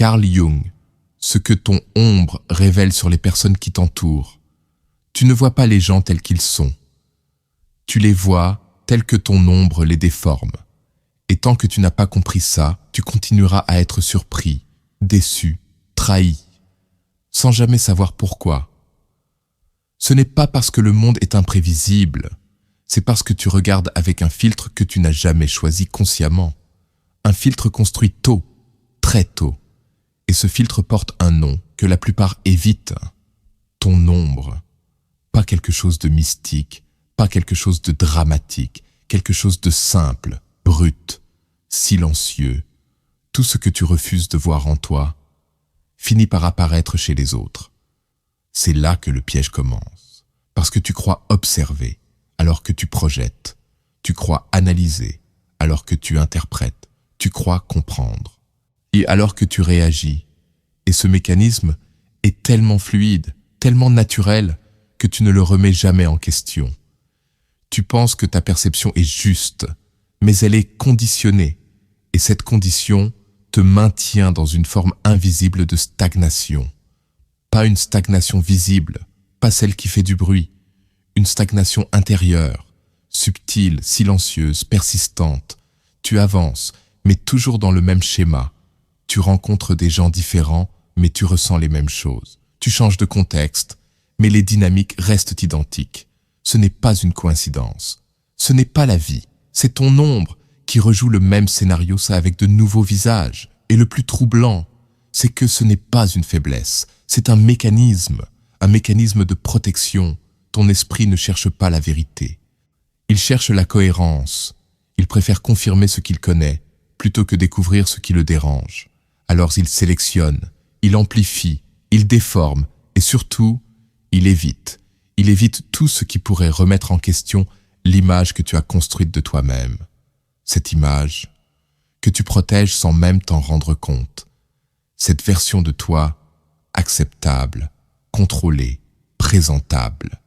Carl Jung, ce que ton ombre révèle sur les personnes qui t'entourent. Tu ne vois pas les gens tels qu'ils sont. Tu les vois tels que ton ombre les déforme. Et tant que tu n'as pas compris ça, tu continueras à être surpris, déçu, trahi, sans jamais savoir pourquoi. Ce n'est pas parce que le monde est imprévisible, c'est parce que tu regardes avec un filtre que tu n'as jamais choisi consciemment. Un filtre construit tôt, très tôt. Et ce filtre porte un nom que la plupart évitent. Ton ombre. Pas quelque chose de mystique, pas quelque chose de dramatique, quelque chose de simple, brut, silencieux. Tout ce que tu refuses de voir en toi finit par apparaître chez les autres. C'est là que le piège commence. Parce que tu crois observer, alors que tu projettes. Tu crois analyser, alors que tu interprètes. Tu crois comprendre. Et alors que tu réagis. Et ce mécanisme est tellement fluide, tellement naturel, que tu ne le remets jamais en question. Tu penses que ta perception est juste, mais elle est conditionnée. Et cette condition te maintient dans une forme invisible de stagnation. Pas une stagnation visible, pas celle qui fait du bruit. Une stagnation intérieure, subtile, silencieuse, persistante. Tu avances, mais toujours dans le même schéma. Tu rencontres des gens différents, mais tu ressens les mêmes choses. Tu changes de contexte, mais les dynamiques restent identiques. Ce n'est pas une coïncidence. Ce n'est pas la vie. C'est ton ombre qui rejoue le même scénario, ça avec de nouveaux visages. Et le plus troublant, c'est que ce n'est pas une faiblesse. C'est un mécanisme de protection. Ton esprit ne cherche pas la vérité. Il cherche la cohérence. Il préfère confirmer ce qu'il connaît, plutôt que découvrir ce qui le dérange. Alors il sélectionne, il amplifie, il déforme, et surtout, il évite. Il évite tout ce qui pourrait remettre en question l'image que tu as construite de toi-même. Cette image que tu protèges sans même t'en rendre compte. Cette version de toi acceptable, contrôlée, présentable.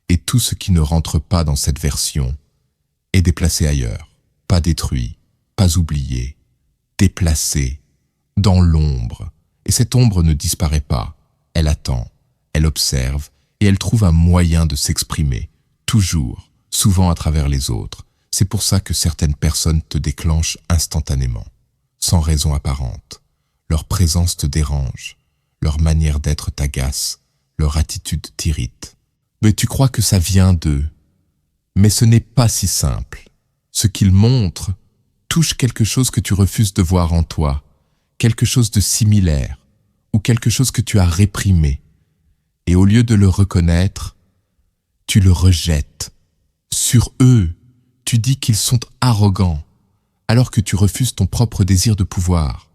Et tout ce qui ne rentre pas dans cette version est déplacé ailleurs, pas détruit, pas oublié, déplacé, dans l'ombre. Et cette ombre ne disparaît pas, elle attend, elle observe et elle trouve un moyen de s'exprimer, toujours, souvent à travers les autres. C'est pour ça que certaines personnes te déclenchent instantanément, sans raison apparente. Leur présence te dérange, leur manière d'être t'agace, leur attitude t'irrite. Mais tu crois que ça vient d'eux. Mais ce n'est pas si simple. Ce qu'ils montrent touche quelque chose que tu refuses de voir en toi, quelque chose de similaire, ou quelque chose que tu as réprimé. Et au lieu de le reconnaître, tu le rejettes. Sur eux, tu dis qu'ils sont arrogants, alors que tu refuses ton propre désir de pouvoir.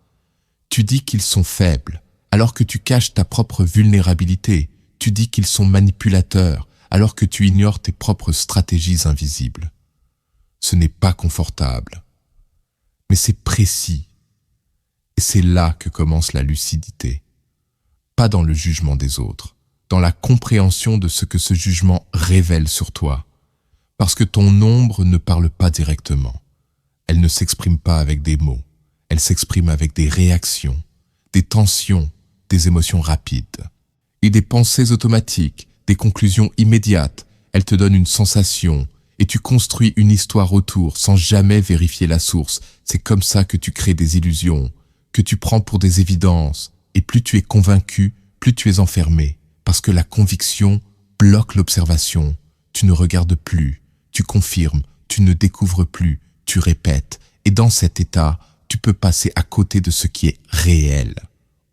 Tu dis qu'ils sont faibles, alors que tu caches ta propre vulnérabilité. Tu dis qu'ils sont manipulateurs, alors que tu ignores tes propres stratégies invisibles. Ce n'est pas confortable, mais c'est précis. Et c'est là que commence la lucidité. Pas dans le jugement des autres, dans la compréhension de ce que ce jugement révèle sur toi. Parce que ton ombre ne parle pas directement. Elle ne s'exprime pas avec des mots. Elle s'exprime avec des réactions, des tensions, des émotions rapides. Et des pensées automatiques, des conclusions immédiates. Elle te donne une sensation et tu construis une histoire autour sans jamais vérifier la source. C'est comme ça que tu crées des illusions, que tu prends pour des évidences. Et plus tu es convaincu, plus tu es enfermé. Parce que la conviction bloque l'observation. Tu ne regardes plus, tu confirmes, tu ne découvres plus, tu répètes. Et dans cet état, tu peux passer à côté de ce qui est réel.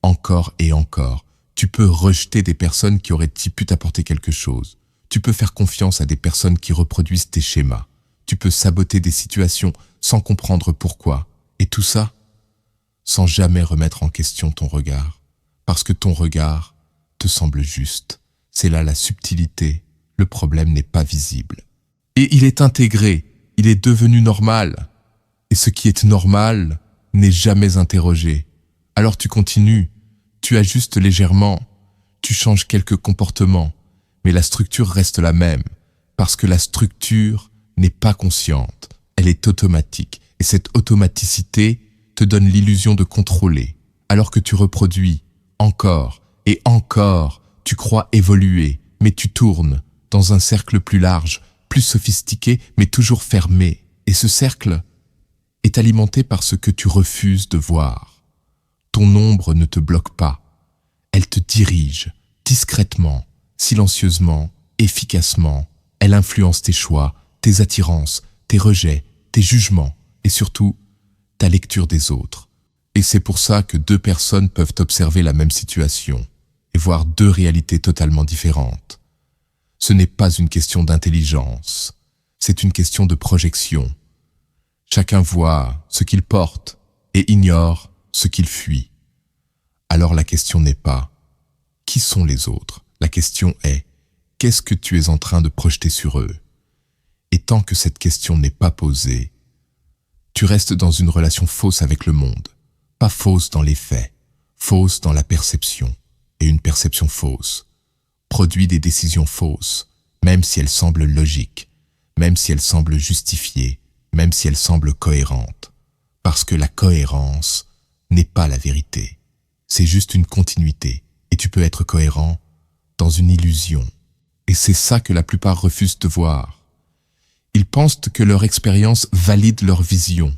Encore et encore. Tu peux rejeter des personnes qui auraient-ils pu t'apporter quelque chose. Tu peux faire confiance à des personnes qui reproduisent tes schémas. Tu peux saboter des situations sans comprendre pourquoi. Et tout ça, sans jamais remettre en question ton regard. Parce que ton regard te semble juste. C'est là la subtilité. Le problème n'est pas visible. Et il est intégré. Il est devenu normal. Et ce qui est normal n'est jamais interrogé. Alors tu continues. Tu ajustes légèrement, tu changes quelques comportements, mais la structure reste la même, parce que la structure n'est pas consciente, elle est automatique, et cette automaticité te donne l'illusion de contrôler, alors que tu reproduis, encore et encore, tu crois évoluer, mais tu tournes dans un cercle plus large, plus sophistiqué, mais toujours fermé. Et ce cercle est alimenté par ce que tu refuses de voir. Ton ombre ne te bloque pas. Elle te dirige, discrètement, silencieusement, efficacement. Elle influence tes choix, tes attirances, tes rejets, tes jugements et surtout ta lecture des autres. Et c'est pour ça que deux personnes peuvent observer la même situation et voir deux réalités totalement différentes. Ce n'est pas une question d'intelligence, c'est une question de projection. Chacun voit ce qu'il porte et ignore ce qu'il fuit. Alors la question n'est pas « qui sont les autres ?» La question est « qu'est-ce que tu es en train de projeter sur eux ?» Et tant que cette question n'est pas posée, tu restes dans une relation fausse avec le monde. Pas fausse dans les faits, fausse dans la perception. Et une perception fausse produit des décisions fausses, même si elles semblent logiques, même si elles semblent justifiées, même si elles semblent cohérentes. Parce que la cohérence n'est pas la vérité. C'est juste une continuité. Et tu peux être cohérent dans une illusion. Et c'est ça que la plupart refusent de voir. Ils pensent que leur expérience valide leur vision.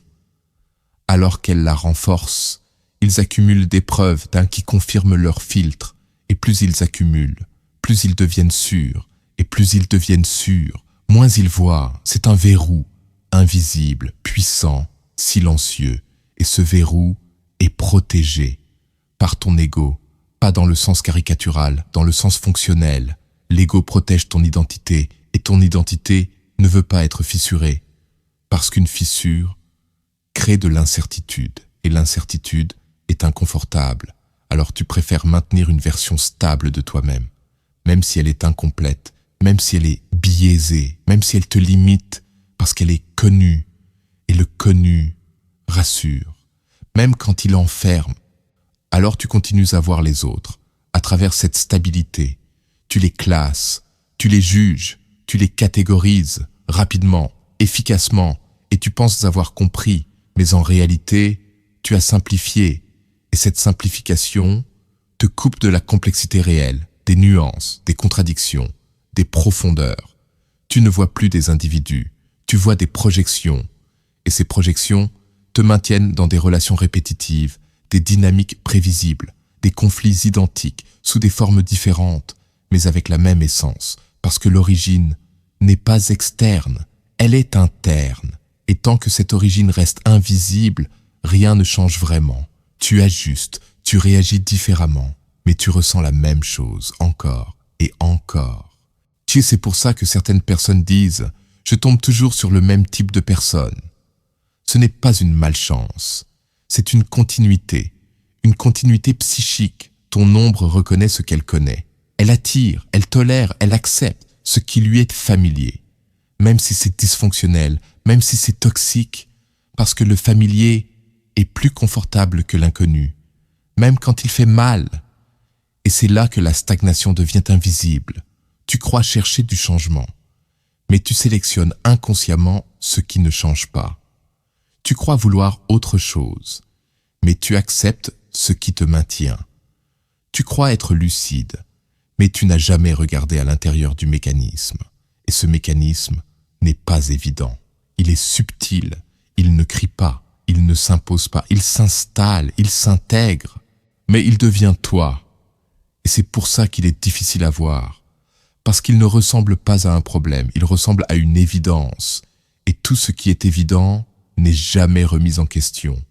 Alors qu'elle la renforce, ils accumulent des preuves qui confirment leur filtre. Et plus ils accumulent, plus ils deviennent sûrs. Et plus ils deviennent sûrs, moins ils voient. C'est un verrou, invisible, puissant, silencieux. Et ce verrou est protégé par ton ego, pas dans le sens caricatural, dans le sens fonctionnel. L'ego protège ton identité, et ton identité ne veut pas être fissurée, parce qu'une fissure crée de l'incertitude, et l'incertitude est inconfortable. Alors tu préfères maintenir une version stable de toi-même, même si elle est incomplète, même si elle est biaisée, même si elle te limite, parce qu'elle est connue, et le connu rassure, même quand il enferme. Alors tu continues à voir les autres, à travers cette stabilité. Tu les classes, tu les juges, tu les catégorises rapidement, efficacement, et tu penses avoir compris, mais en réalité, tu as simplifié, et cette simplification te coupe de la complexité réelle, des nuances, des contradictions, des profondeurs. Tu ne vois plus des individus, tu vois des projections, et ces projections te maintiennent dans des relations répétitives, des dynamiques prévisibles, des conflits identiques, sous des formes différentes, mais avec la même essence, parce que l'origine n'est pas externe, elle est interne. Et tant que cette origine reste invisible, rien ne change vraiment. Tu ajustes, tu réagis différemment, mais tu ressens la même chose encore et encore. C'est pour ça que certaines personnes disent « je tombe toujours sur le même type de personne ». Ce n'est pas une malchance, c'est une continuité psychique. Ton ombre reconnaît ce qu'elle connaît. Elle attire, elle tolère, elle accepte ce qui lui est familier. Même si c'est dysfonctionnel, même si c'est toxique, parce que le familier est plus confortable que l'inconnu, même quand il fait mal. Et c'est là que la stagnation devient invisible. Tu crois chercher du changement, mais tu sélectionnes inconsciemment ce qui ne change pas. Tu crois vouloir autre chose, mais tu acceptes ce qui te maintient. Tu crois être lucide, mais tu n'as jamais regardé à l'intérieur du mécanisme. Et ce mécanisme n'est pas évident. Il est subtil, il ne crie pas, il ne s'impose pas, il s'installe, il s'intègre, mais il devient toi. Et c'est pour ça qu'il est difficile à voir, parce qu'il ne ressemble pas à un problème, il ressemble à une évidence. Et tout ce qui est évident n'est jamais remis en question.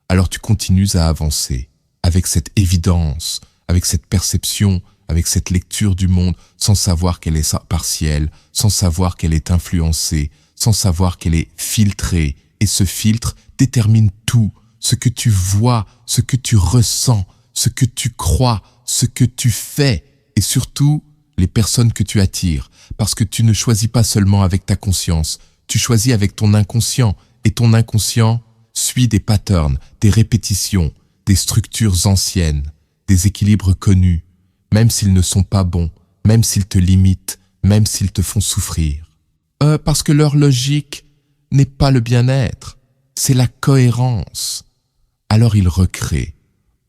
Alors tu continues à avancer, avec cette évidence, avec cette perception, avec cette lecture du monde, sans savoir qu'elle est partielle, sans savoir qu'elle est influencée, sans savoir qu'elle est filtrée. Et ce filtre détermine tout, ce que tu vois, ce que tu ressens, ce que tu crois, ce que tu fais, et surtout les personnes que tu attires. Parce que tu ne choisis pas seulement avec ta conscience, tu choisis avec ton inconscient, et ton inconscient suit des patterns, des répétitions, des structures anciennes, des équilibres connus, même s'ils ne sont pas bons, même s'ils te limitent, même s'ils te font souffrir. Parce que leur logique n'est pas le bien-être, c'est la cohérence. Alors ils recréent,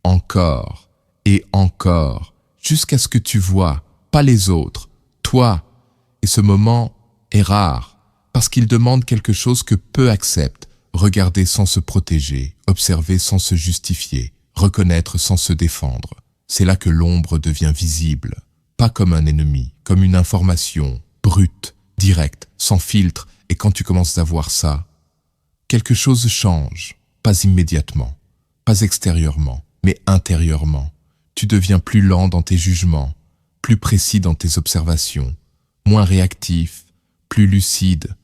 encore et encore, jusqu'à ce que tu vois, pas les autres, toi. Et ce moment est rare, parce qu'il demande quelque chose que peu acceptent, regarder sans se protéger, observer sans se justifier, reconnaître sans se défendre. C'est là que l'ombre devient visible, pas comme un ennemi, comme une information, brute, directe, sans filtre, et quand tu commences à voir ça, quelque chose change, pas immédiatement, pas extérieurement, mais intérieurement. Tu deviens plus lent dans tes jugements, plus précis dans tes observations, moins réactif, plus lucide.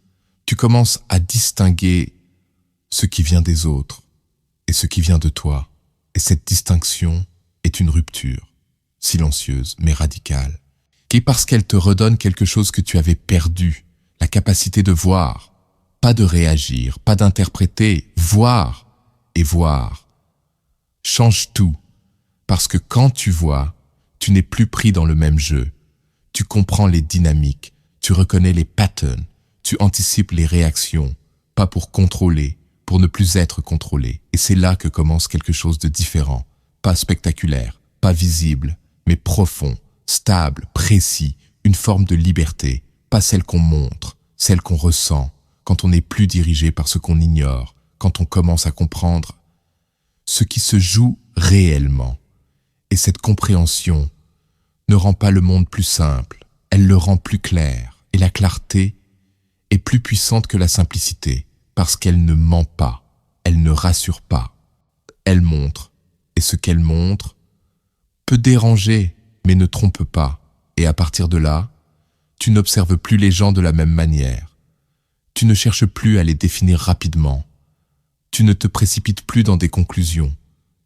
Tu commences à distinguer ce qui vient des autres et ce qui vient de toi. Et cette distinction est une rupture, silencieuse mais radicale, qui parce qu'elle te redonne quelque chose que tu avais perdu, la capacité de voir, pas de réagir, pas d'interpréter, voir et voir. Change tout, parce que quand tu vois, tu n'es plus pris dans le même jeu. Tu comprends les dynamiques, tu reconnais les patterns, tu anticipes les réactions, pas pour contrôler, pour ne plus être contrôlé. Et c'est là que commence quelque chose de différent, pas spectaculaire, pas visible, mais profond, stable, précis, une forme de liberté, pas celle qu'on montre, celle qu'on ressent, quand on n'est plus dirigé par ce qu'on ignore, quand on commence à comprendre ce qui se joue réellement. Et cette compréhension ne rend pas le monde plus simple, elle le rend plus clair. Et la clarté est plus puissante que la simplicité, parce qu'elle ne ment pas, elle ne rassure pas, elle montre. Et ce qu'elle montre peut déranger, mais ne trompe pas. Et à partir de là, tu n'observes plus les gens de la même manière. Tu ne cherches plus à les définir rapidement. Tu ne te précipites plus dans des conclusions.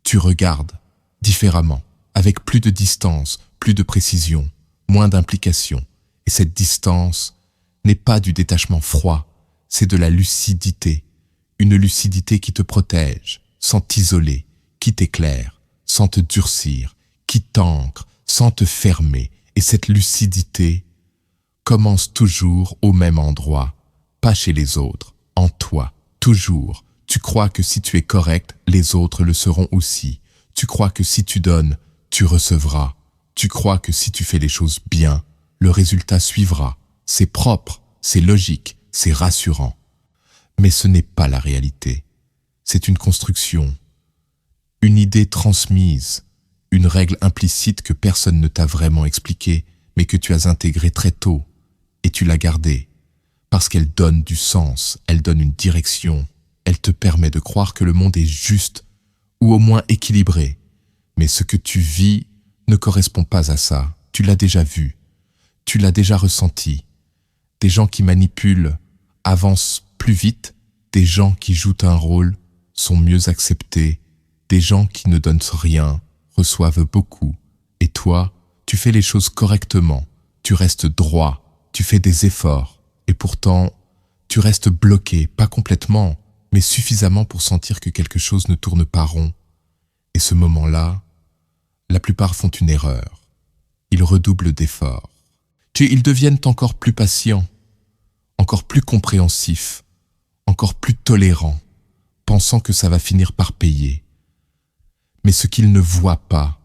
Tu regardes différemment, avec plus de distance, plus de précision, moins d'implication. Et cette distance n'est pas du détachement froid, c'est de la lucidité. Une lucidité qui te protège, sans t'isoler, qui t'éclaire, sans te durcir, qui t'ancre, sans te fermer. Et cette lucidité commence toujours au même endroit, pas chez les autres, en toi, toujours. Tu crois que si tu es correct, les autres le seront aussi. Tu crois que si tu donnes, tu recevras. Tu crois que si tu fais les choses bien, le résultat suivra. C'est propre, c'est logique, c'est rassurant. Mais ce n'est pas la réalité. C'est une construction, une idée transmise, une règle implicite que personne ne t'a vraiment expliquée, mais que tu as intégrée très tôt, et tu l'as gardée, parce qu'elle donne du sens, elle donne une direction, elle te permet de croire que le monde est juste, ou au moins équilibré. Mais ce que tu vis ne correspond pas à ça, tu l'as déjà vu, tu l'as déjà ressenti. Des gens qui manipulent avancent plus vite, des gens qui jouent un rôle sont mieux acceptés, des gens qui ne donnent rien reçoivent beaucoup. Et toi, tu fais les choses correctement, tu restes droit, tu fais des efforts, et pourtant, tu restes bloqué, pas complètement, mais suffisamment pour sentir que quelque chose ne tourne pas rond. Et ce moment-là, la plupart font une erreur. Ils redoublent d'efforts. Ils deviennent encore plus patients, encore plus compréhensifs, encore plus tolérants, pensant que ça va finir par payer. Mais ce qu'ils ne voient pas,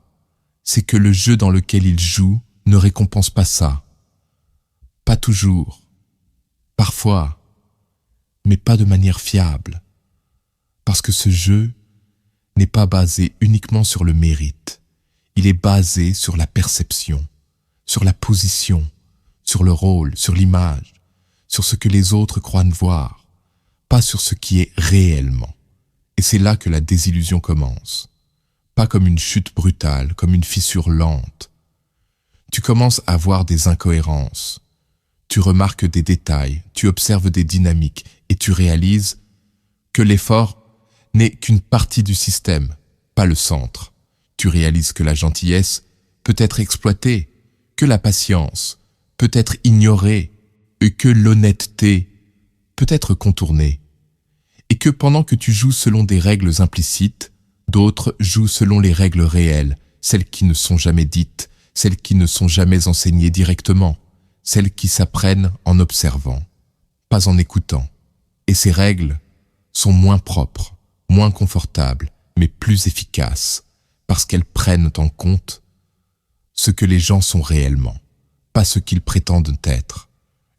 c'est que le jeu dans lequel ils jouent ne récompense pas ça. Pas toujours. Parfois, mais pas de manière fiable. Parce que ce jeu n'est pas basé uniquement sur le mérite. Il est basé sur la perception, sur la position, sur le rôle, sur l'image, sur ce que les autres croient ne voir, pas sur ce qui est réellement. Et c'est là que la désillusion commence. Pas comme une chute brutale, comme une fissure lente. Tu commences à voir des incohérences. Tu remarques des détails, tu observes des dynamiques et tu réalises que l'effort n'est qu'une partie du système, pas le centre. Tu réalises que la gentillesse peut être exploitée, que la patience peut être ignorée et que l'honnêteté peut être contournée. Et que pendant que tu joues selon des règles implicites, d'autres jouent selon les règles réelles, celles qui ne sont jamais dites, celles qui ne sont jamais enseignées directement, celles qui s'apprennent en observant, pas en écoutant. Et ces règles sont moins propres, moins confortables, mais plus efficaces, parce qu'elles prennent en compte ce que les gens sont réellement, pas ce qu'ils prétendent être.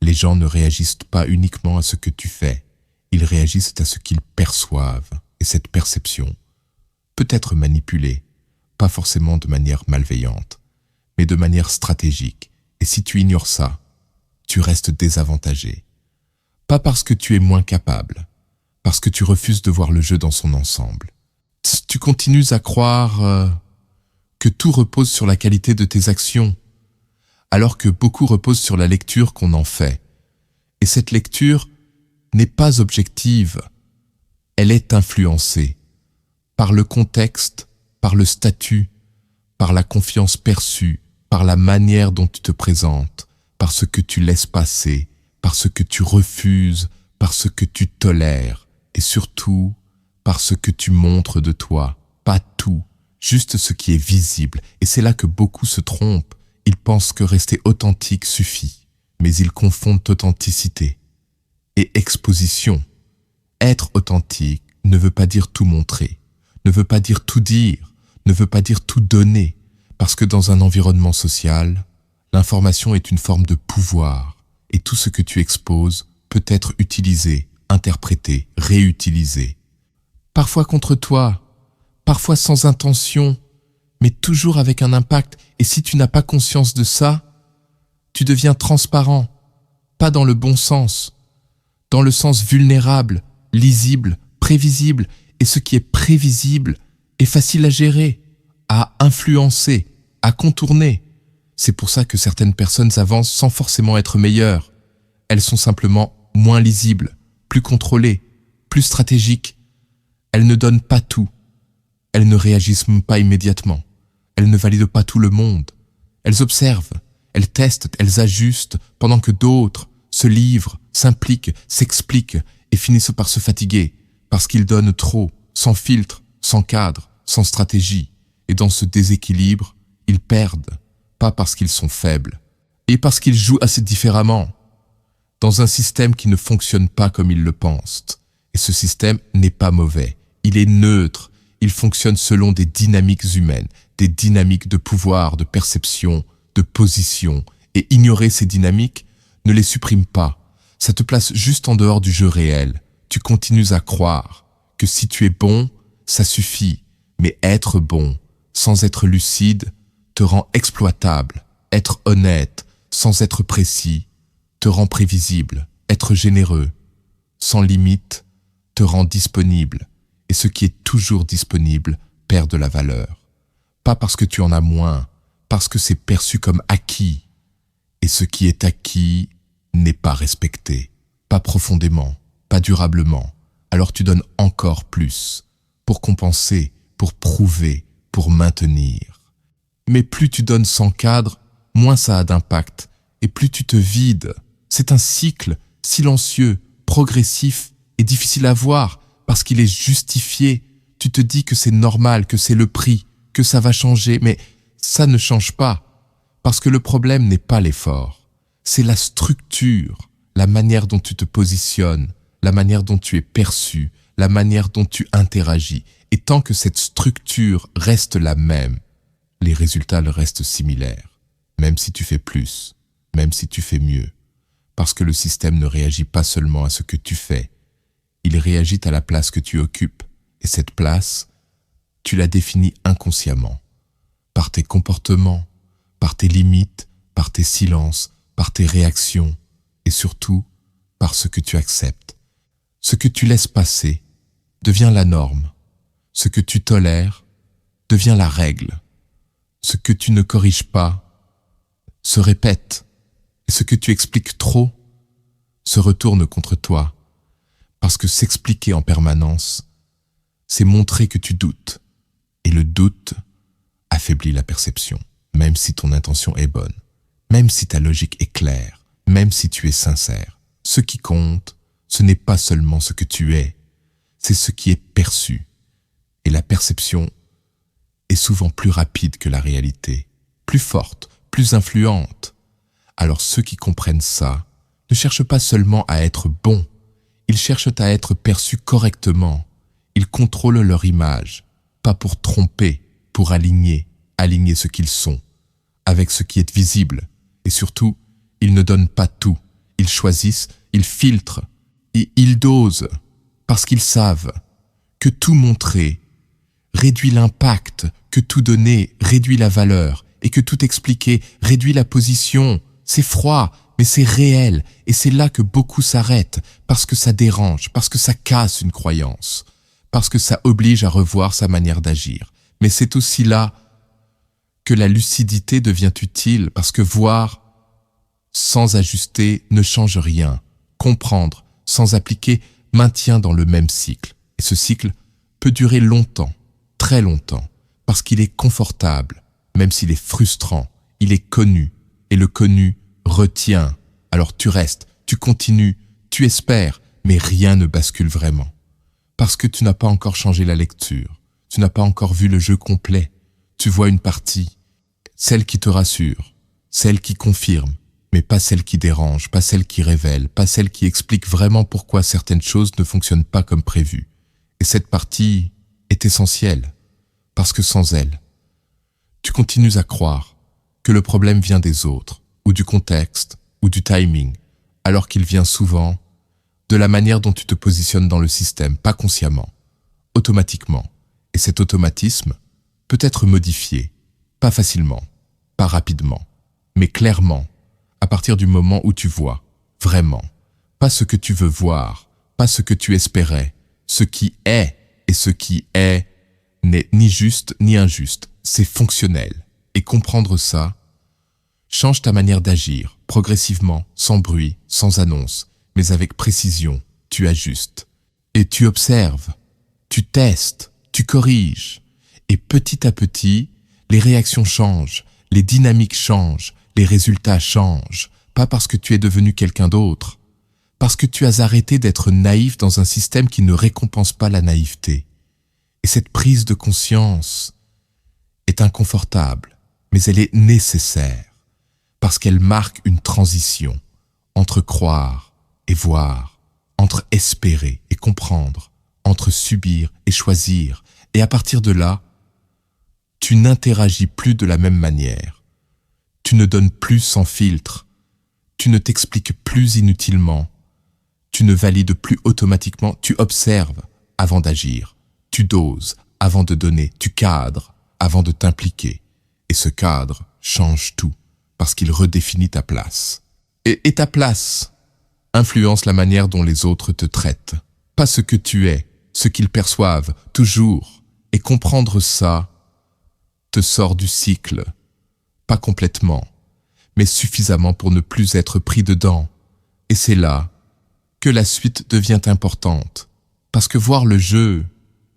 Les gens ne réagissent pas uniquement à ce que tu fais, ils réagissent à ce qu'ils perçoivent, et cette perception peut être manipulée, pas forcément de manière malveillante, mais de manière stratégique. Et si tu ignores ça, tu restes désavantagé. Pas parce que tu es moins capable, parce que tu refuses de voir le jeu dans son ensemble. Tu continues à croire que tout repose sur la qualité de tes actions, alors que beaucoup repose sur la lecture qu'on en fait. Et cette lecture n'est pas objective, elle est influencée par le contexte, par le statut, par la confiance perçue, par la manière dont tu te présentes, par ce que tu laisses passer, par ce que tu refuses, par ce que tu tolères, et surtout par ce que tu montres de toi. Pas tout, juste ce qui est visible. Et c'est là que beaucoup se trompent. Ils pensent que rester authentique suffit, mais ils confondent authenticité et exposition. Être authentique ne veut pas dire tout montrer, ne veut pas dire tout dire, ne veut pas dire tout donner, parce que dans un environnement social, l'information est une forme de pouvoir, et tout ce que tu exposes peut être utilisé, interprété, réutilisé. Parfois contre toi, parfois sans intention, mais toujours avec un impact. Et si tu n'as pas conscience de ça, tu deviens transparent, pas dans le bon sens, dans le sens vulnérable, lisible, prévisible. Et ce qui est prévisible est facile à gérer, à influencer, à contourner. C'est pour ça que certaines personnes avancent sans forcément être meilleures. Elles sont simplement moins lisibles, plus contrôlées, plus stratégiques. Elles ne donnent pas tout. Elles ne réagissent pas immédiatement. Elles ne valident pas tout le monde. Elles observent, elles testent, elles ajustent, pendant que d'autres se livrent, s'impliquent, s'expliquent et finissent par se fatiguer, parce qu'ils donnent trop, sans filtre, sans cadre, sans stratégie. Et dans ce déséquilibre, ils perdent, pas parce qu'ils sont faibles, et parce qu'ils jouent assez différemment, dans un système qui ne fonctionne pas comme ils le pensent. Et ce système n'est pas mauvais, il est neutre, il fonctionne selon des dynamiques humaines, des dynamiques de pouvoir, de perception, de position. Et ignorer ces dynamiques ne les supprime pas, ça te place juste en dehors du jeu réel. Tu continues à croire que si tu es bon, ça suffit, mais être bon, sans être lucide, te rend exploitable. Être honnête, sans être précis, te rend prévisible. Être généreux, sans limite, te rend disponible. Et ce qui est toujours disponible perd de la valeur. Pas parce que tu en as moins, parce que c'est perçu comme acquis. Et ce qui est acquis n'est pas respecté, pas profondément, pas durablement. Alors tu donnes encore plus, pour compenser, pour prouver, pour maintenir. Mais plus tu donnes sans cadre, moins ça a d'impact, et plus tu te vides. C'est un cycle silencieux, progressif et difficile à voir, parce qu'il est justifié. Tu te dis que c'est normal, que c'est le prix, que ça va changer, mais ça ne change pas, parce que le problème n'est pas l'effort, c'est la structure, la manière dont tu te positionnes, la manière dont tu es perçu, la manière dont tu interagis. Et tant que cette structure reste la même, les résultats restent similaires, même si tu fais plus, même si tu fais mieux, parce que le système ne réagit pas seulement à ce que tu fais, il réagit à la place que tu occupes, et cette place, tu la définis inconsciemment, par tes comportements, par tes limites, par tes silences, par tes réactions, et surtout par ce que tu acceptes. Ce que tu laisses passer devient la norme. Ce que tu tolères devient la règle. Ce que tu ne corriges pas se répète. Et ce que tu expliques trop se retourne contre toi. Parce que s'expliquer en permanence, c'est montrer que tu doutes. Et le doute affaiblit la perception, même si ton intention est bonne, même si ta logique est claire, même si tu es sincère. Ce qui compte, ce n'est pas seulement ce que tu es, c'est ce qui est perçu. Et la perception est souvent plus rapide que la réalité, plus forte, plus influente. Alors ceux qui comprennent ça ne cherchent pas seulement à être bons, ils cherchent à être perçus correctement. Ils contrôlent leur image, pas pour tromper, pour aligner ce qu'ils sont, avec ce qui est visible. Et surtout, ils ne donnent pas tout. Ils choisissent, ils filtrent, et ils dosent, parce qu'ils savent que tout montrer réduit l'impact, que tout donner réduit la valeur, et que tout expliquer réduit la position. C'est froid, mais c'est réel, et c'est là que beaucoup s'arrêtent, parce que ça dérange, parce que ça casse une croyance, parce que ça oblige à revoir sa manière d'agir. Mais c'est aussi là que la lucidité devient utile, parce que voir sans ajuster ne change rien. Comprendre sans appliquer maintient dans le même cycle. Et ce cycle peut durer longtemps, très longtemps, parce qu'il est confortable, même s'il est frustrant, il est connu, et le connu retient. Alors tu restes, tu continues, tu espères, mais rien ne bascule vraiment. Parce que tu n'as pas encore changé la lecture, tu n'as pas encore vu le jeu complet, tu vois une partie, celle qui te rassure, celle qui confirme, mais pas celle qui dérange, pas celle qui révèle, pas celle qui explique vraiment pourquoi certaines choses ne fonctionnent pas comme prévu. Et cette partie est essentielle, parce que sans elle, tu continues à croire que le problème vient des autres, ou du contexte, ou du timing, alors qu'il vient souvent de la manière dont tu te positionnes dans le système, pas consciemment, automatiquement. Et cet automatisme peut être modifié, pas facilement, pas rapidement, mais clairement, à partir du moment où tu vois, vraiment, pas ce que tu veux voir, pas ce que tu espérais, ce qui est, et ce qui est n'est ni juste ni injuste, c'est fonctionnel. Et comprendre ça change ta manière d'agir, progressivement, sans bruit, sans annonce, mais avec précision, tu ajustes. Et tu observes, tu testes, tu corriges. Et petit à petit, les réactions changent, les dynamiques changent, les résultats changent. Pas parce que tu es devenu quelqu'un d'autre, parce que tu as arrêté d'être naïf dans un système qui ne récompense pas la naïveté. Et cette prise de conscience est inconfortable, mais elle est nécessaire, parce qu'elle marque une transition entre croire et voir, entre espérer et comprendre, entre subir et choisir. Et à partir de là, tu n'interagis plus de la même manière. Tu ne donnes plus sans filtre. Tu ne t'expliques plus inutilement. Tu ne valides plus automatiquement. Tu observes avant d'agir. Tu doses avant de donner. Tu cadres avant de t'impliquer. Et ce cadre change tout, parce qu'il redéfinit ta place. Et ta place influence la manière dont les autres te traitent. Pas ce que tu es, ce qu'ils perçoivent, toujours. Et comprendre ça te sort du cycle. Pas complètement, mais suffisamment pour ne plus être pris dedans. Et c'est là que la suite devient importante. Parce que voir le jeu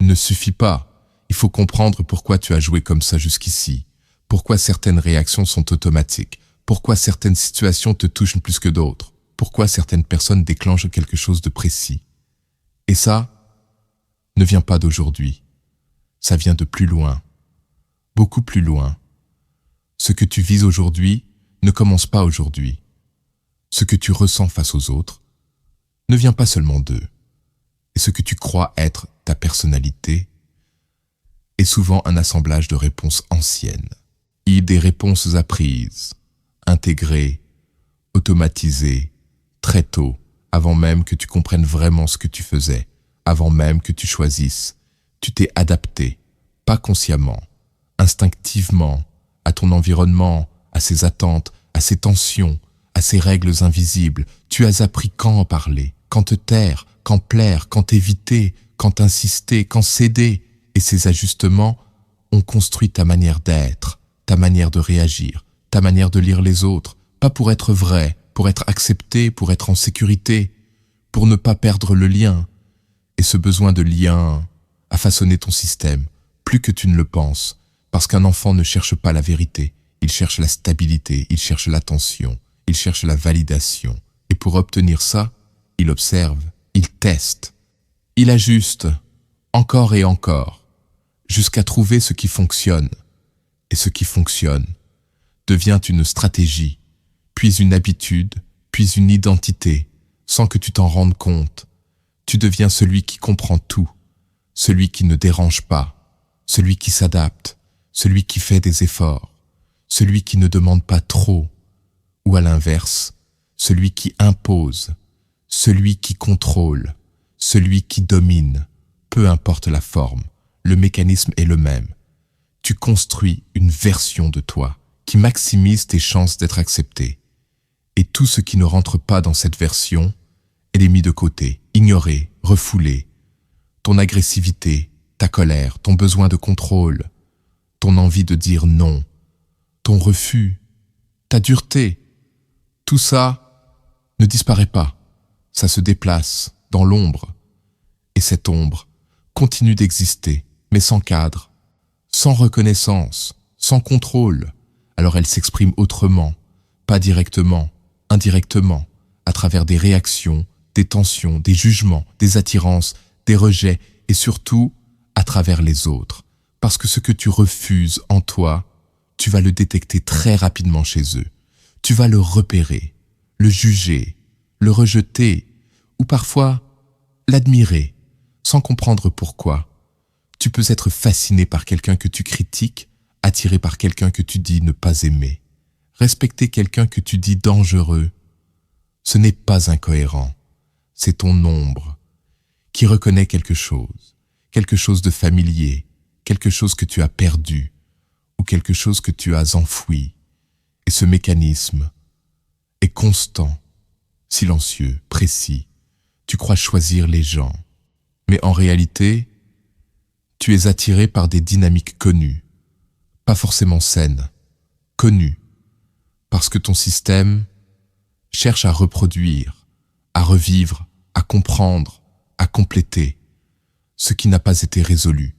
ne suffit pas. Il faut comprendre pourquoi tu as joué comme ça jusqu'ici. Pourquoi certaines réactions sont automatiques. Pourquoi certaines situations te touchent plus que d'autres. Pourquoi certaines personnes déclenchent quelque chose de précis. Et ça ne vient pas d'aujourd'hui. Ça vient de plus loin. Beaucoup plus loin. Ce que tu vis aujourd'hui ne commence pas aujourd'hui. Ce que tu ressens face aux autres ne vient pas seulement d'eux. Et ce que tu crois être ta personnalité est souvent un assemblage de réponses anciennes. Et des réponses apprises, intégrées, automatisées, très tôt, avant même que tu comprennes vraiment ce que tu faisais, avant même que tu choisisses. Tu t'es adapté, pas consciemment, instinctivement, à ton environnement, à ses attentes, à ses tensions, à ses règles invisibles. Tu as appris quand en parler, quand te taire, quand plaire, quand éviter, quand insister, quand céder. Et ces ajustements ont construit ta manière d'être, ta manière de réagir, ta manière de lire les autres, pas pour être vrai, pour être accepté, pour être en sécurité, pour ne pas perdre le lien. Et ce besoin de lien a façonné ton système, plus que tu ne le penses, parce qu'un enfant ne cherche pas la vérité, il cherche la stabilité, il cherche l'attention, il cherche la validation. Et pour obtenir ça, il observe, il teste, il ajuste, encore et encore, jusqu'à trouver ce qui fonctionne. Et ce qui fonctionne devient une stratégie, puis une habitude, puis une identité, sans que tu t'en rendes compte. Tu deviens celui qui comprend tout, celui qui ne dérange pas, celui qui s'adapte, celui qui fait des efforts, celui qui ne demande pas trop, ou à l'inverse, celui qui impose, celui qui contrôle, celui qui domine, peu importe la forme, le mécanisme est le même. Tu construis une version de toi qui maximise tes chances d'être accepté. Et tout ce qui ne rentre pas dans cette version, elle est mis de côté, ignoré, refoulé. Ton agressivité, ta colère, ton besoin de contrôle, ton envie de dire non, ton refus, ta dureté, tout ça ne disparaît pas. Ça se déplace dans l'ombre. Et cette ombre continue d'exister, mais sans cadre, sans reconnaissance, sans contrôle. Alors elle s'exprime autrement, pas directement, indirectement, à travers des réactions, des tensions, des jugements, des attirances, des rejets et surtout à travers les autres. Parce que ce que tu refuses en toi, tu vas le détecter très rapidement chez eux. Tu vas le repérer, le juger, le rejeter ou parfois l'admirer sans comprendre pourquoi. Tu peux être fasciné par quelqu'un que tu critiques, attiré par quelqu'un que tu dis ne pas aimer. Respecter quelqu'un que tu dis dangereux, ce n'est pas incohérent. C'est ton ombre qui reconnaît quelque chose de familier, quelque chose que tu as perdu ou quelque chose que tu as enfoui. Et ce mécanisme est constant, silencieux, précis. Tu crois choisir les gens, mais en réalité, tu es attiré par des dynamiques connues, pas forcément saines, connues, parce que ton système cherche à reproduire, à revivre, à comprendre, à compléter ce qui n'a pas été résolu,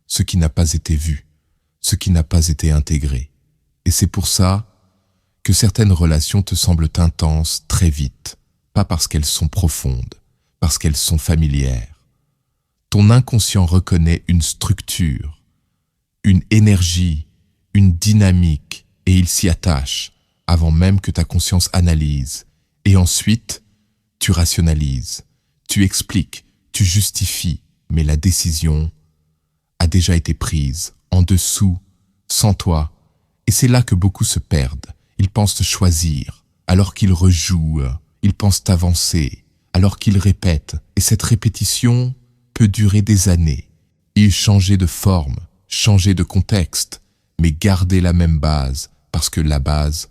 ce qui n'a pas été vu, ce qui n'a pas été intégré. Et c'est pour ça que certaines relations te semblent intenses très vite, pas parce qu'elles sont profondes, parce qu'elles sont familières. Ton inconscient reconnaît une structure, une énergie, une dynamique, et il s'y attache avant même que ta conscience analyse. Et ensuite, tu rationalises, tu expliques, tu justifies, mais la décision a déjà été prise, en dessous, sans toi. Et c'est là que beaucoup se perdent. Ils pensent choisir, alors qu'ils rejouent. Ils pensent avancer, alors qu'ils répètent. Et cette répétition peut durer des années. Ils changeaient de forme, changer de contexte, mais garder la même base, parce que la base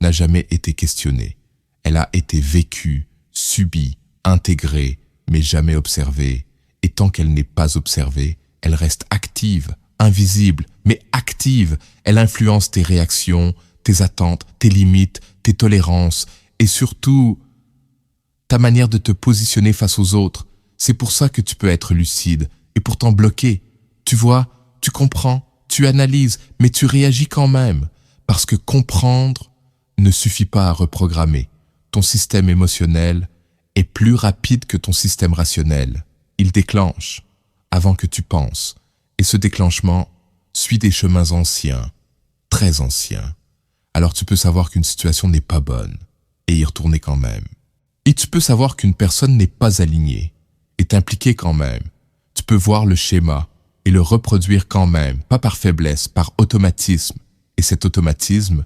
n'a jamais été questionnée. Elle a été vécue, subie, intégrée, mais jamais observée. Et tant qu'elle n'est pas observée, elle reste active, invisible, mais active. Elle influence tes réactions, tes attentes, tes limites, tes tolérances, et surtout ta manière de te positionner face aux autres. C'est pour ça que tu peux être lucide, et pourtant bloqué. Tu vois, tu comprends, tu analyses, mais tu réagis quand même, parce que comprendre ne suffit pas à reprogrammer. Ton système émotionnel est plus rapide que ton système rationnel. Il déclenche avant que tu penses, et ce déclenchement suit des chemins anciens, très anciens. Alors tu peux savoir qu'une situation n'est pas bonne, et y retourner quand même. Et tu peux savoir qu'une personne n'est pas alignée, est impliquée quand même. Tu peux voir le schéma et le reproduire quand même, pas par faiblesse, par automatisme. Et cet automatisme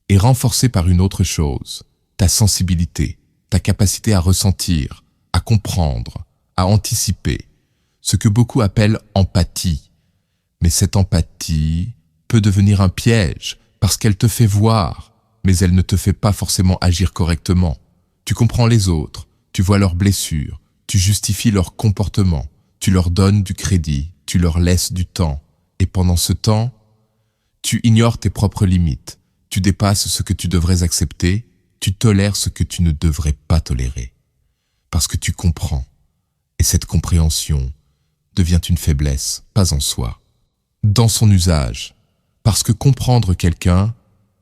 est renforcé par une autre chose, ta sensibilité, ta capacité à ressentir, à comprendre, à anticiper, ce que beaucoup appellent empathie. Mais cette empathie peut devenir un piège parce qu'elle te fait voir, mais elle ne te fait pas forcément agir correctement. Tu comprends les autres, tu vois leurs blessures, tu justifies leur comportement, tu leur donnes du crédit, tu leur laisses du temps. Et pendant ce temps, tu ignores tes propres limites, tu dépasses ce que tu devrais accepter, tu tolères ce que tu ne devrais pas tolérer. Parce que tu comprends. Et cette compréhension devient une faiblesse, pas en soi, dans son usage. Parce que comprendre quelqu'un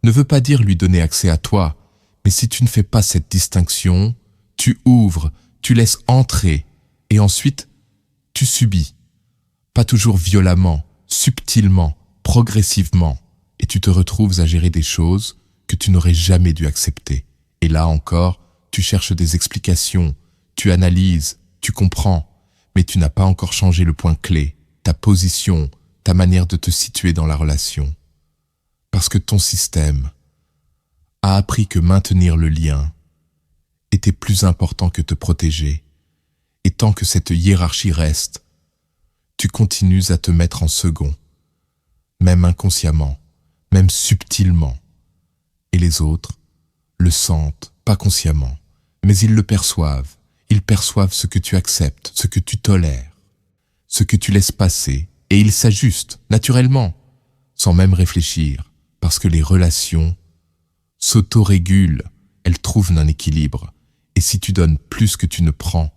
ne veut pas dire lui donner accès à toi, mais si tu ne fais pas cette distinction, tu ouvres, tu laisses entrer, et ensuite, tu subis. Pas toujours violemment, subtilement, progressivement, et tu te retrouves à gérer des choses que tu n'aurais jamais dû accepter. Et là encore, tu cherches des explications, tu analyses, tu comprends, mais tu n'as pas encore changé le point clé, ta position, ta manière de te situer dans la relation. Parce que ton système a appris que maintenir le lien était plus important que te protéger. Et tant que cette hiérarchie reste, tu continues à te mettre en second, même inconsciemment, même subtilement. Et les autres le sentent, pas consciemment, mais ils le perçoivent. Ils perçoivent ce que tu acceptes, ce que tu tolères, ce que tu laisses passer, et ils s'ajustent, naturellement, sans même réfléchir, parce que les relations s'autorégulent, elles trouvent un équilibre, et si tu donnes plus que tu ne prends,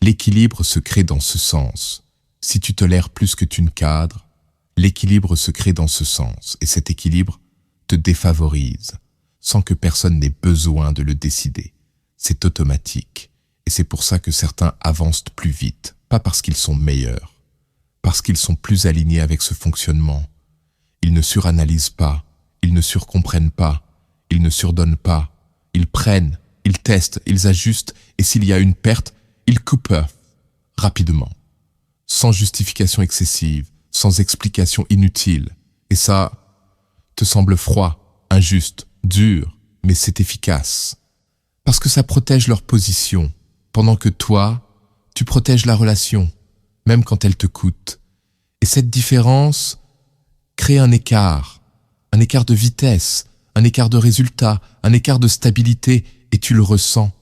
l'équilibre se crée dans ce sens. Si tu tolères plus que tu ne cadres, l'équilibre se crée dans ce sens, et cet équilibre te défavorise, sans que personne n'ait besoin de le décider. C'est automatique. Et c'est pour ça que certains avancent plus vite, pas parce qu'ils sont meilleurs, parce qu'ils sont plus alignés avec ce fonctionnement. Ils ne suranalysent pas, ils ne surcomprennent pas, ils ne surdonnent pas. Ils prennent, ils testent, ils ajustent, et s'il y a une perte, ils coupent rapidement, sans justification excessive, sans explication inutile. Et ça te semble froid, injuste, dur, mais c'est efficace. Parce que ça protège leur position, pendant que toi, tu protèges la relation, même quand elle te coûte. Et cette différence crée un écart de vitesse, un écart de résultat, un écart de stabilité, et tu le ressens,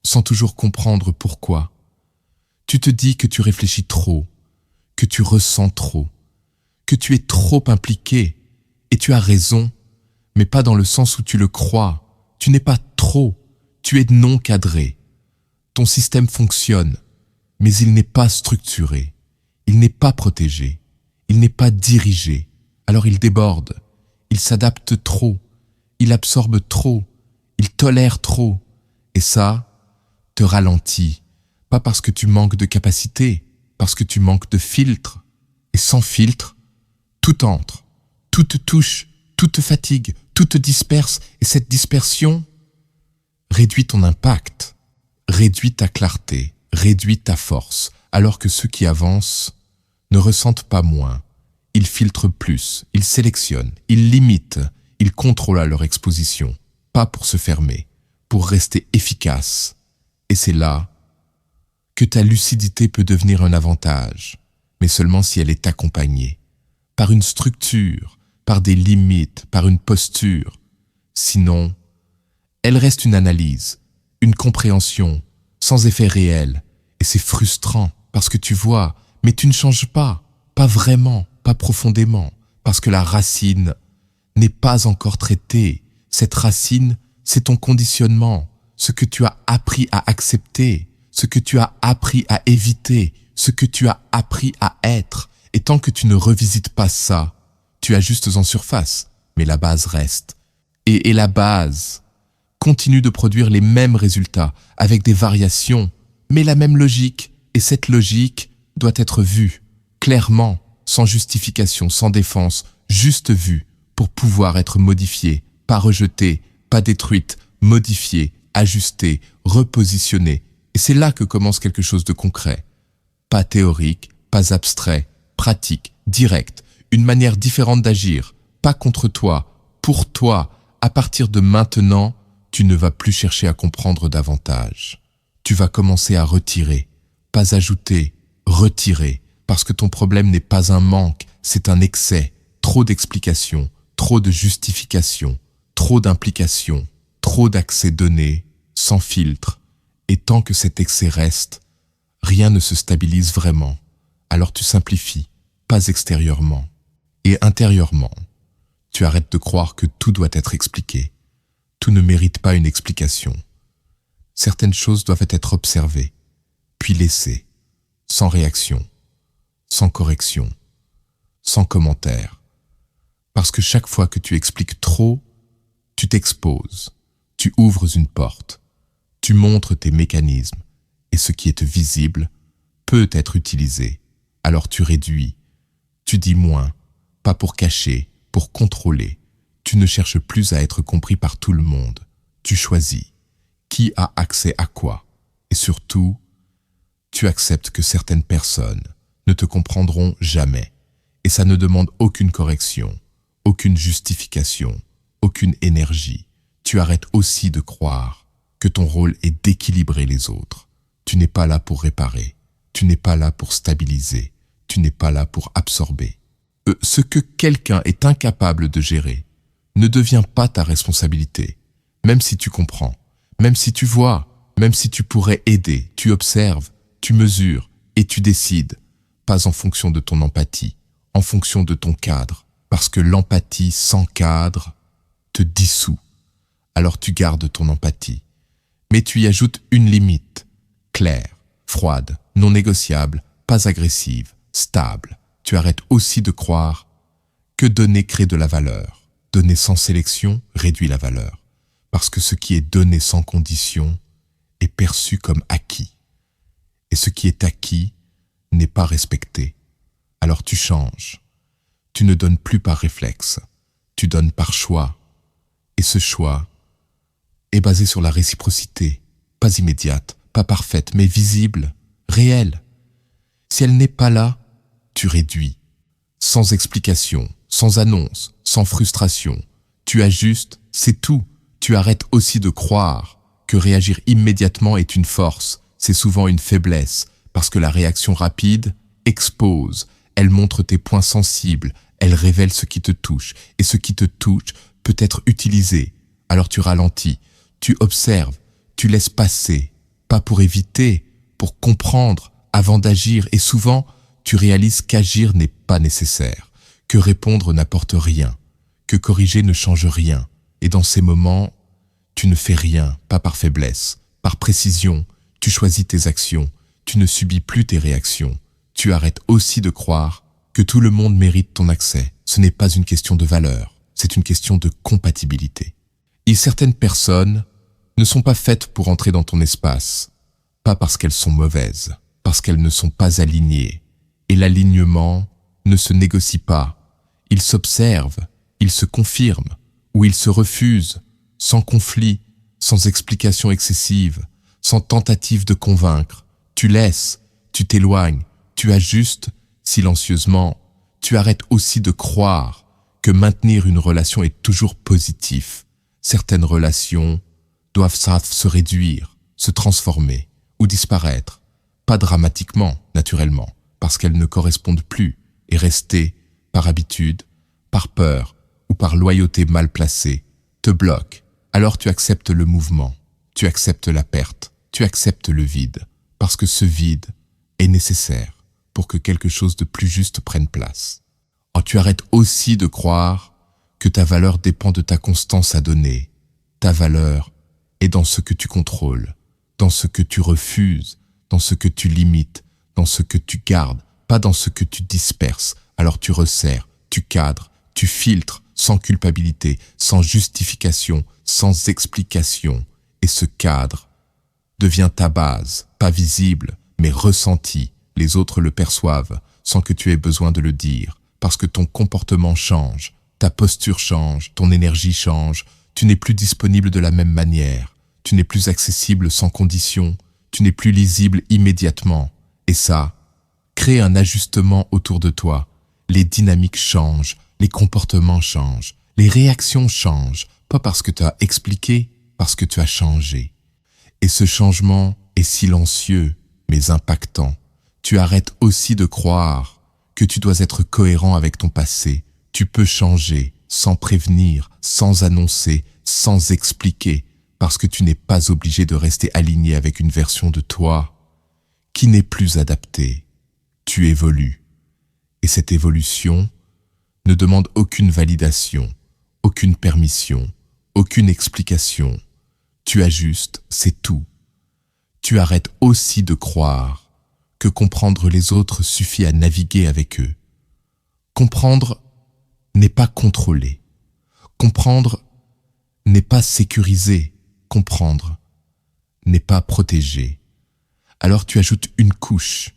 sans toujours comprendre pourquoi. Tu te dis que tu réfléchis trop, que tu ressens trop, que tu es trop impliqué, et tu as raison, mais pas dans le sens où tu le crois. Tu n'es pas trop, tu es non cadré. Ton système fonctionne, mais il n'est pas structuré, il n'est pas protégé, il n'est pas dirigé. Alors il déborde, il s'adapte trop, il absorbe trop, il tolère trop. Et ça te ralentit, pas parce que tu manques de capacité, parce que tu manques de filtre. Et sans filtre, tout entre, tout te touche, tout te fatigue, tout te disperse. Et cette dispersion réduit ton impact, réduit ta clarté, réduit ta force, alors que ceux qui avancent ne ressentent pas moins. Ils filtrent plus, ils sélectionnent, ils limitent, ils contrôlent à leur exposition, pas pour se fermer, pour rester efficace. Et c'est là que ta lucidité peut devenir un avantage, mais seulement si elle est accompagnée par une structure, par des limites, par une posture. Sinon, elle reste une analyse, une compréhension, sans effet réel. Et c'est frustrant, parce que tu vois, mais tu ne changes pas vraiment, pas profondément, parce que la racine n'est pas encore traitée. Cette racine, c'est ton conditionnement, ce que tu as appris à accepter, ce que tu as appris à éviter, ce que tu as appris à être. Et tant que tu ne revisites pas ça, tu ajustes en surface, mais la base reste. Et la base continue de produire les mêmes résultats, avec des variations, mais la même logique. Et cette logique doit être vue, clairement, sans justification, sans défense, juste vue, pour pouvoir être modifiée, pas rejetée, pas détruite, modifiée, ajustée, repositionnée. Et c'est là que commence quelque chose de concret. Pas théorique, pas abstrait, pratique, direct, une manière différente d'agir, pas contre toi, pour toi. À partir de maintenant, tu ne vas plus chercher à comprendre davantage. Tu vas commencer à retirer, pas ajouter, retirer, parce que ton problème n'est pas un manque, c'est un excès, trop d'explications, trop de justifications, trop d'implications, trop d'accès donnés, sans filtre. Et tant que cet excès reste, rien ne se stabilise vraiment. Alors tu simplifies, pas extérieurement. Et intérieurement, tu arrêtes de croire que tout doit être expliqué. Tout ne mérite pas une explication. Certaines choses doivent être observées, puis laissées, sans réaction, sans correction, sans commentaire. Parce que chaque fois que tu expliques trop, tu t'exposes, tu ouvres une porte, tu montres tes mécanismes, et ce qui est visible peut être utilisé. Alors tu réduis, tu dis moins, pas pour cacher, pour contrôler. Tu ne cherches plus à être compris par tout le monde. Tu choisis qui a accès à quoi. Et surtout, tu acceptes que certaines personnes ne te comprendront jamais. Et ça ne demande aucune correction, aucune justification, aucune énergie. Tu arrêtes aussi de croire que ton rôle est d'équilibrer les autres. Tu n'es pas là pour réparer, tu n'es pas là pour stabiliser, tu n'es pas là pour absorber. Ce que quelqu'un est incapable de gérer ne devient pas ta responsabilité, même si tu comprends, même si tu vois, même si tu pourrais aider, tu observes, tu mesures et tu décides, pas en fonction de ton empathie, en fonction de ton cadre, parce que l'empathie sans cadre te dissout. Alors tu gardes ton empathie, mais tu y ajoutes une limite, claire, froide, non négociable, pas agressive, stable. Tu arrêtes aussi de croire que donner crée de la valeur. Donner sans sélection réduit la valeur, parce que ce qui est donné sans condition est perçu comme acquis. Et ce qui est acquis n'est pas respecté. Alors tu changes. Tu ne donnes plus par réflexe, tu donnes par choix. Et ce choix est basé sur la réciprocité, pas immédiate, pas parfaite, mais visible, réelle. Si elle n'est pas là, tu réduis. Sans explication, sans annonce, sans frustration. Tu ajustes, c'est tout. Tu arrêtes aussi de croire que réagir immédiatement est une force. C'est souvent une faiblesse, parce que la réaction rapide expose. Elle montre tes points sensibles, elle révèle ce qui te touche. Et ce qui te touche peut être utilisé. Alors tu ralentis, tu observes, tu laisses passer. Pas pour éviter, pour comprendre, avant d'agir. Et souvent, tu réalises qu'agir n'est pas nécessaire, que répondre n'apporte rien, que corriger ne change rien. Et dans ces moments, tu ne fais rien, pas par faiblesse, par précision. Tu choisis tes actions, tu ne subis plus tes réactions. Tu arrêtes aussi de croire que tout le monde mérite ton accès. Ce n'est pas une question de valeur, c'est une question de compatibilité. Et certaines personnes ne sont pas faites pour entrer dans ton espace, pas parce qu'elles sont mauvaises, parce qu'elles ne sont pas alignées. Et l'alignement ne se négocie pas. Il s'observe, il se confirme, ou il se refuse, sans conflit, sans explication excessive, sans tentative de convaincre. Tu laisses, tu t'éloignes, tu ajustes silencieusement. Tu arrêtes aussi de croire que maintenir une relation est toujours positif. Certaines relations doivent se réduire, se transformer ou disparaître. Pas dramatiquement, naturellement, parce qu'elles ne correspondent plus et rester, par habitude, par peur ou par loyauté mal placée, te bloque. Alors tu acceptes le mouvement, tu acceptes la perte, tu acceptes le vide, parce que ce vide est nécessaire pour que quelque chose de plus juste prenne place. Oh, tu arrêtes aussi de croire que ta valeur dépend de ta constance à donner. Ta valeur est dans ce que tu contrôles, dans ce que tu refuses, dans ce que tu limites, dans ce que tu gardes, pas dans ce que tu disperses. Alors tu resserres, tu cadres, tu filtres, sans culpabilité, sans justification, sans explication. Et ce cadre devient ta base, pas visible, mais ressenti. Les autres le perçoivent, sans que tu aies besoin de le dire, parce que ton comportement change, ta posture change, ton énergie change, tu n'es plus disponible de la même manière, tu n'es plus accessible sans condition, tu n'es plus lisible immédiatement. Et ça crée un ajustement autour de toi. Les dynamiques changent, les comportements changent, les réactions changent, pas parce que tu as expliqué, parce que tu as changé. Et ce changement est silencieux, mais impactant. Tu arrêtes aussi de croire que tu dois être cohérent avec ton passé. Tu peux changer sans prévenir, sans annoncer, sans expliquer, parce que tu n'es pas obligé de rester aligné avec une version de toi qui n'est plus adaptée. Tu évolues. Et cette évolution ne demande aucune validation, aucune permission, aucune explication. Tu ajustes, c'est tout. Tu arrêtes aussi de croire que comprendre les autres suffit à naviguer avec eux. Comprendre n'est pas contrôler. Comprendre n'est pas sécurisé. Comprendre n'est pas protégé. Alors tu ajoutes une couche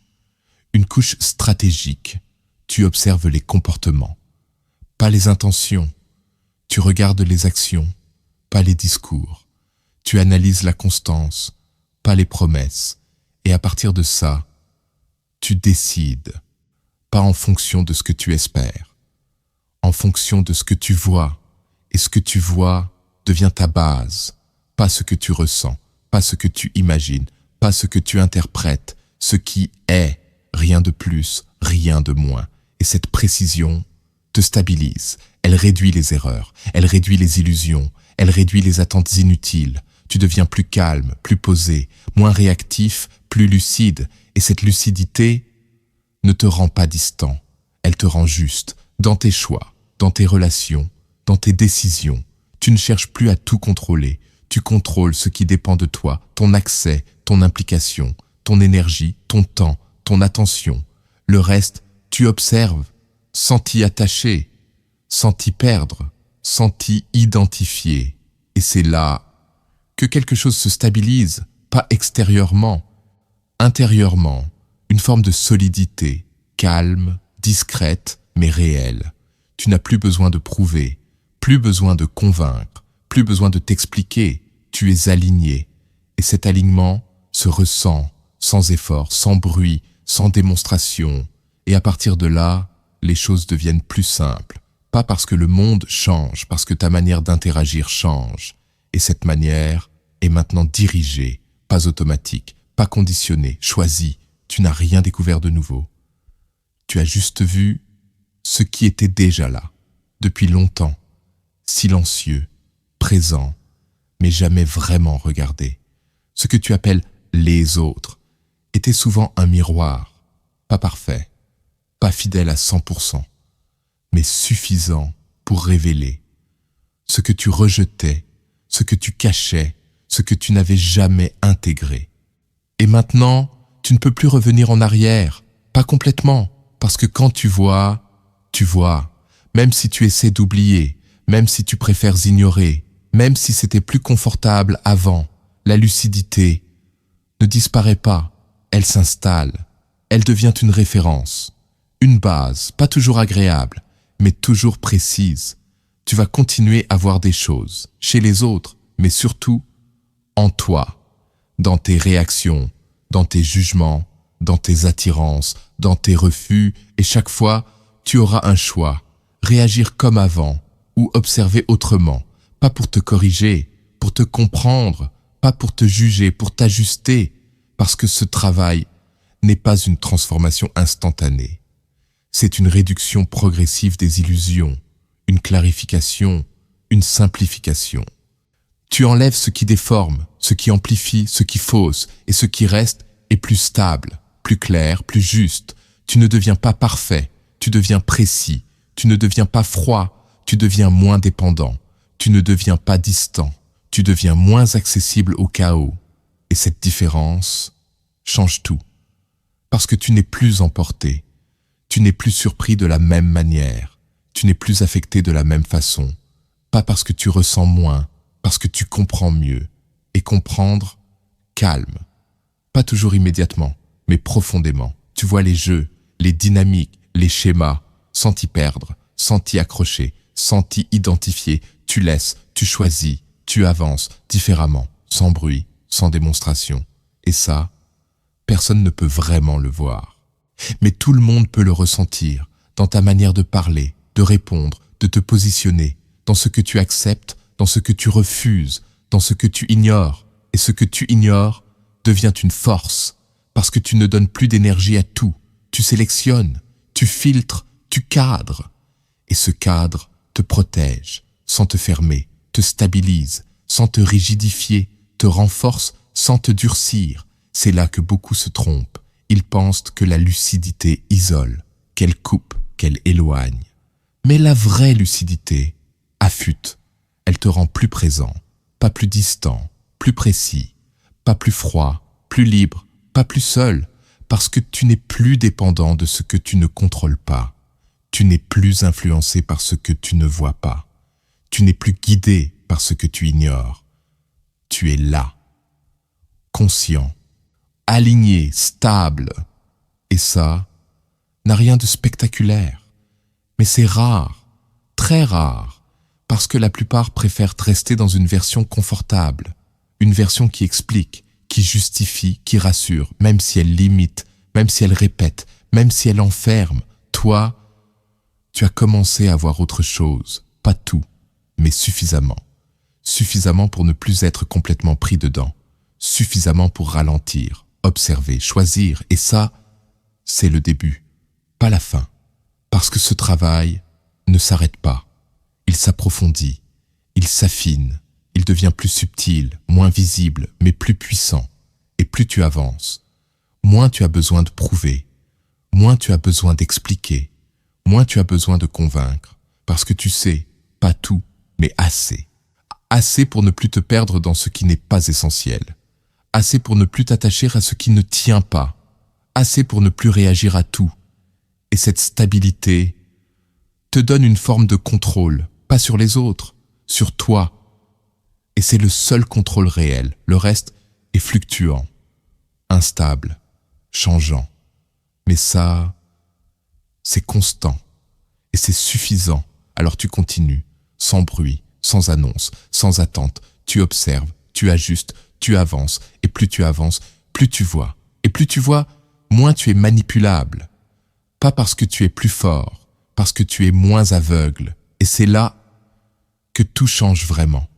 stratégique. Tu observes les comportements, pas les intentions. Tu regardes les actions, pas les discours. Tu analyses la constance, pas les promesses. Et à partir de ça, tu décides, pas en fonction de ce que tu espères, en fonction de ce que tu vois, et ce que tu vois devient ta base, pas ce que tu ressens, pas ce que tu imagines, pas ce que tu interprètes, ce qui est, rien de plus, rien de moins. Et cette précision te stabilise, elle réduit les erreurs, elle réduit les illusions, elle réduit les attentes inutiles. Tu deviens plus calme, plus posé, moins réactif, plus lucide, et cette lucidité ne te rend pas distant, elle te rend juste, dans tes choix, dans tes relations, dans tes décisions. Tu ne cherches plus à tout contrôler, tu contrôles ce qui dépend de toi, ton accès, ton implication, ton énergie, ton temps, ton attention. Le reste, tu observes, sans t'y attacher, sans t'y perdre, sans t'y identifier. Et c'est là que quelque chose se stabilise, pas extérieurement, intérieurement, une forme de solidité, calme, discrète, mais réelle. Tu n'as plus besoin de prouver, plus besoin de convaincre, plus besoin de t'expliquer, tu es aligné. Et cet alignement se ressent, sans effort, sans bruit, sans démonstration. Et à partir de là, les choses deviennent plus simples. Pas parce que le monde change, parce que ta manière d'interagir change. Et cette manière est maintenant dirigée, pas automatique, pas conditionnée, choisie. Tu n'as rien découvert de nouveau. Tu as juste vu ce qui était déjà là, depuis longtemps, silencieux, présent, mais jamais vraiment regardé. Ce que tu appelles les autres était souvent un miroir, pas parfait, pas fidèle à 100%, mais suffisant pour révéler ce que tu rejetais, ce que tu cachais, ce que tu n'avais jamais intégré. Et maintenant, tu ne peux plus revenir en arrière, pas complètement, parce que quand tu vois, même si tu essaies d'oublier, même si tu préfères ignorer, même si c'était plus confortable avant, la lucidité ne disparaît pas, elle s'installe, elle devient une référence, une base, pas toujours agréable, mais toujours précise. Tu vas continuer à voir des choses, chez les autres, mais surtout en toi, dans tes réactions, dans tes jugements, dans tes attirances, dans tes refus, et chaque fois, tu auras un choix, réagir comme avant ou observer autrement, pas pour te corriger, pour te comprendre, pas pour te juger, pour t'ajuster, parce que ce travail n'est pas une transformation instantanée. C'est une réduction progressive des illusions, une clarification, une simplification. Tu enlèves ce qui déforme, ce qui amplifie, ce qui fausse, et ce qui reste est plus stable, plus clair, plus juste. Tu ne deviens pas parfait, tu deviens précis. Tu ne deviens pas froid, tu deviens moins dépendant. Tu ne deviens pas distant, tu deviens moins accessible au chaos. Et cette différence change tout. Parce que tu n'es plus emporté, tu n'es plus surpris de la même manière, tu n'es plus affecté de la même façon. Pas parce que tu ressens moins, parce que tu comprends mieux. Et comprendre, calme. Pas toujours immédiatement, mais profondément. Tu vois les jeux, les dynamiques, les schémas, sans t'y perdre, sans t'y accrocher, sans t'y identifier. Tu laisses, tu choisis, tu avances différemment, sans bruit, sans démonstration. Et ça, personne ne peut vraiment le voir. Mais tout le monde peut le ressentir, dans ta manière de parler, de répondre, de te positionner, dans ce que tu acceptes, dans ce que tu refuses, dans ce que tu ignores. Et ce que tu ignores devient une force, parce que tu ne donnes plus d'énergie à tout. Tu sélectionnes, tu filtres, tu cadres. Et ce cadre te protège, sans te fermer, te stabilise, sans te rigidifier, te renforce, sans te durcir. C'est là que beaucoup se trompent. Ils pensent que la lucidité isole, qu'elle coupe, qu'elle éloigne. Mais la vraie lucidité affûte. Elle te rend plus présent, pas plus distant, plus précis, pas plus froid, plus libre, pas plus seul, parce que tu n'es plus dépendant de ce que tu ne contrôles pas. Tu n'es plus influencé par ce que tu ne vois pas. Tu n'es plus guidé par ce que tu ignores. Tu es là, conscient, aligné, stable. Et ça n'a rien de spectaculaire. Mais c'est rare, très rare, parce que la plupart préfèrent rester dans une version confortable, une version qui explique, qui justifie, qui rassure, même si elle limite, même si elle répète, même si elle enferme, toi, tu as commencé à voir autre chose, pas tout, mais suffisamment. Suffisamment pour ne plus être complètement pris dedans, suffisamment pour ralentir, observer, choisir, et ça, c'est le début, pas la fin. Parce que ce travail ne s'arrête pas, il s'approfondit, il s'affine, il devient plus subtil, moins visible, mais plus puissant. Et plus tu avances, moins tu as besoin de prouver, moins tu as besoin d'expliquer, moins tu as besoin de convaincre, parce que tu sais, pas tout, mais assez. Assez pour ne plus te perdre dans ce qui n'est pas essentiel. Assez pour ne plus t'attacher à ce qui ne tient pas. Assez pour ne plus réagir à tout. Et cette stabilité te donne une forme de contrôle, pas sur les autres, sur toi. Et c'est le seul contrôle réel. Le reste est fluctuant, instable, changeant. Mais ça, c'est constant. Et c'est suffisant. Alors tu continues, sans bruit, sans annonce, sans attente. Tu observes, tu ajustes, tu avances. Et plus tu avances, plus tu vois. Et plus tu vois, moins tu es manipulable. Pas parce que tu es plus fort, parce que tu es moins aveugle. Et c'est là que tout change vraiment.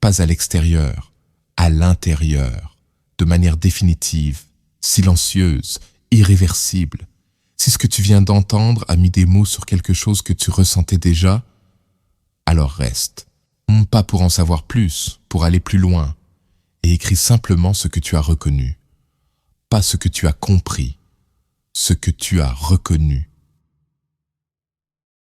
Pas à l'extérieur, à l'intérieur, de manière définitive, silencieuse, irréversible. Si ce que tu viens d'entendre a mis des mots sur quelque chose que tu ressentais déjà, alors reste. Pas pour en savoir plus, pour aller plus loin, et écris simplement ce que tu as reconnu. Pas ce que tu as compris, ce que tu as reconnu.